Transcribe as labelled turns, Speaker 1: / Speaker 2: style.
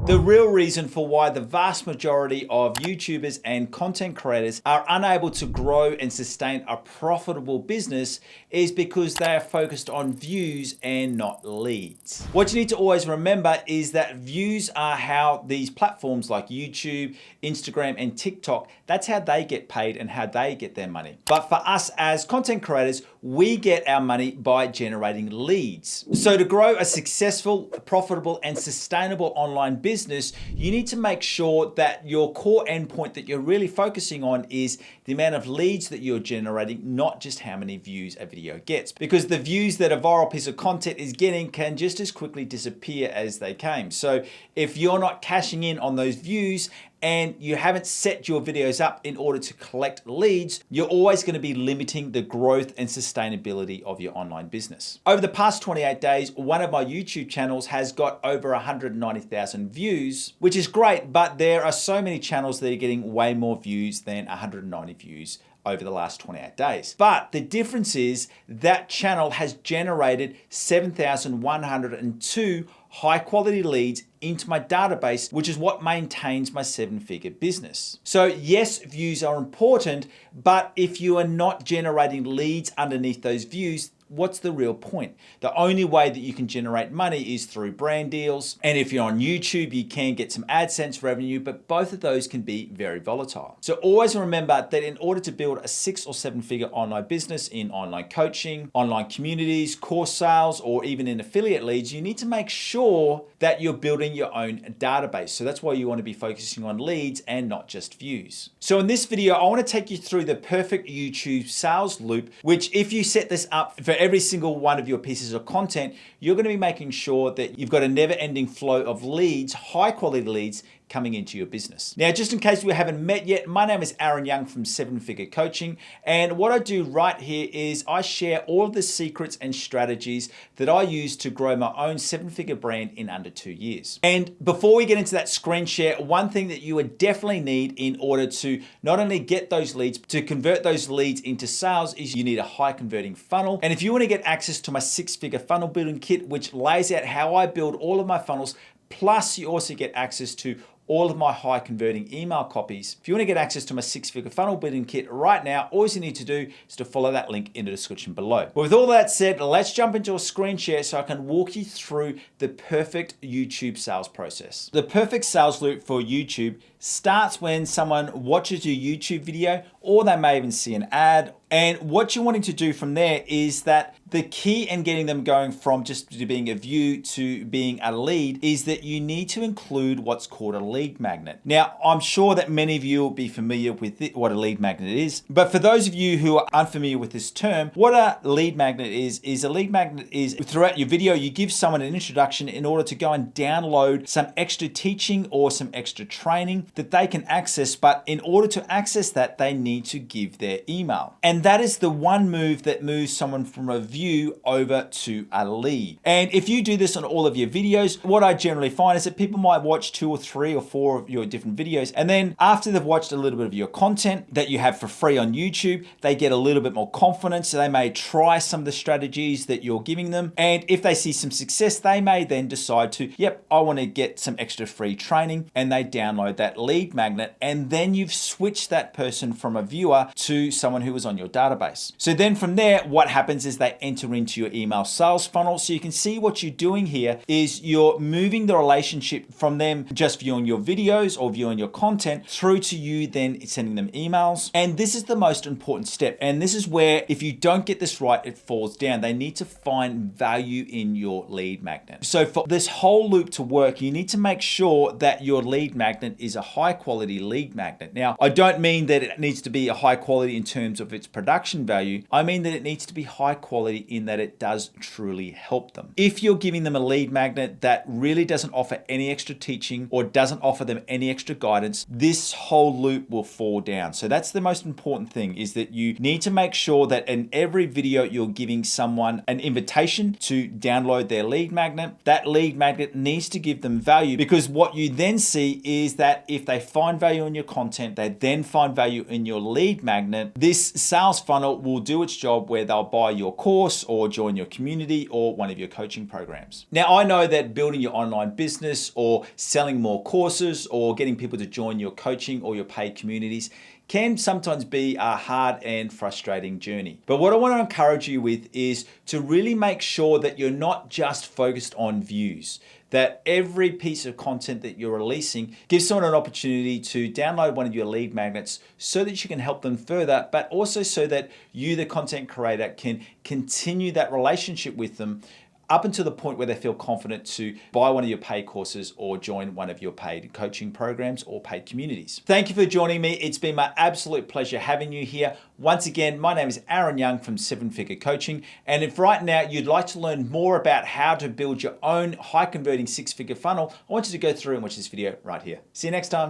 Speaker 1: The real reason for why the vast majority of YouTubers and content creators are unable to grow and sustain a profitable business is because they are focused on views and not leads. What you need to always remember is that views are how these platforms like YouTube, Instagram, and TikTok, that's how they get paid and how they get their money. But for us as content creators, we get our money by generating leads. So to grow a successful, profitable, and sustainable online business, you need to make sure that your core endpoint that you're really focusing on is the amount of leads that you're generating, not just how many views a video gets. Because the views that a viral piece of content is getting can just as quickly disappear as they came. So if you're not cashing in on those views and you haven't set your videos up in order to collect leads, you're always going to be limiting the growth and sustainability of your online business. Over the past 28 days, one of my YouTube channels has got over 190,000 views, which is great, but there are so many channels that are getting way more views than 190 views over the last 28 days. But the difference is that channel has generated 7,102 high quality leads into my database, which is what maintains my 7-figure business. So yes, views are important, but if you are not generating leads underneath those views, what's the real point? The only way that you can generate money is through brand deals. And if you're on YouTube, you can get some AdSense revenue, but both of those can be very volatile. So always remember that in order to build a 6 or 7-figure online business in online coaching, online communities, course sales, or even in affiliate leads, you need to make sure that you're building your own database. So that's why you want to be focusing on leads and not just views. So in this video, I want to take you through the perfect YouTube sales loop, which if you set this up for every single one of your pieces of content, you're going to be making sure that you've got a never-ending flow of leads, high quality leads, coming into your business. Now, just in case we haven't met yet, my name is Aaron Young from 7-Figure Coaching. And what I do right here is I share all of the secrets and strategies that I use to grow my own 7-figure brand in under 2 years. And before we get into that screen share, one thing that you would definitely need in order to not only get those leads, to convert those leads into sales is you need a high converting funnel. And if you want to get access to my 6-figure funnel building kit, which lays out how I build all of my funnels, plus you also get access to all of my high converting email copies. If you want to get access to my 6-figure funnel building kit right now, all you need to do is to follow that link in the description below. But with all that said, let's jump into a screen share so I can walk you through the perfect YouTube sales process. The perfect sales loop for YouTube starts when someone watches your YouTube video, or they may even see an ad. And what you're wanting to do from there is that the key in getting them going from just being a view to being a lead is that you need to include what's called a lead magnet. Now, I'm sure that many of you will be familiar with what a lead magnet is, but for those of you who are unfamiliar with this term, what a lead magnet is a lead magnet is throughout your video, you give someone an introduction in order to go and download some extra teaching or some extra training that they can access, but in order to access that, they need to give their email. And that is the one move that moves someone from a view over to a lead. And if you do this on all of your videos, what I generally find is that people might watch 2 or 3 or 4 of your different videos, and then after they've watched a little bit of your content that you have for free on YouTube, they get a little bit more confidence. So they may try some of the strategies that you're giving them. And if they see some success, they may then decide to, yep, I want to get some extra free training, and they download that lead magnet. And then you've switched that person from a viewer to someone who was on your database. So then from there, what happens is they enter into your email sales funnel. So you can see what you're doing here is you're moving the relationship from them just viewing your videos or viewing your content through to you then sending them emails. And this is the most important step. And this is where if you don't get this right, it falls down. They need to find value in your lead magnet. So for this whole loop to work, you need to make sure that your lead magnet is a high quality lead magnet. Now, I don't mean that it needs to be a high quality in terms of its production value. I mean that it needs to be high quality in that it does truly help them. If you're giving them a lead magnet that really doesn't offer any extra teaching or doesn't doesn't offer them any extra guidance, this whole loop will fall down. So that's the most important thing, is that you need to make sure that in every video you're giving someone an invitation to download their lead magnet. That lead magnet needs to give them value, because what you then see is that if they find value in your content, they then find value in your lead magnet, this sales funnel will do its job where they'll buy your course or join your community or one of your coaching programs. Now, I know that building your online business or selling more courses or getting people to join your coaching or your paid communities can sometimes be a hard and frustrating journey. But what I want to encourage you with is to really make sure that you're not just focused on views, that every piece of content that you're releasing gives someone an opportunity to download one of your lead magnets so that you can help them further, but also so that you, the content creator, can continue that relationship with them up until the point where they feel confident to buy one of your paid courses or join one of your paid coaching programs or paid communities. Thank you for joining me. It's been my absolute pleasure having you here. Once again, my name is Aaron Young from 7-Figure Coaching. And if right now you'd like to learn more about how to build your own high converting 6-figure funnel, I want you to go through and watch this video right here. See you next time.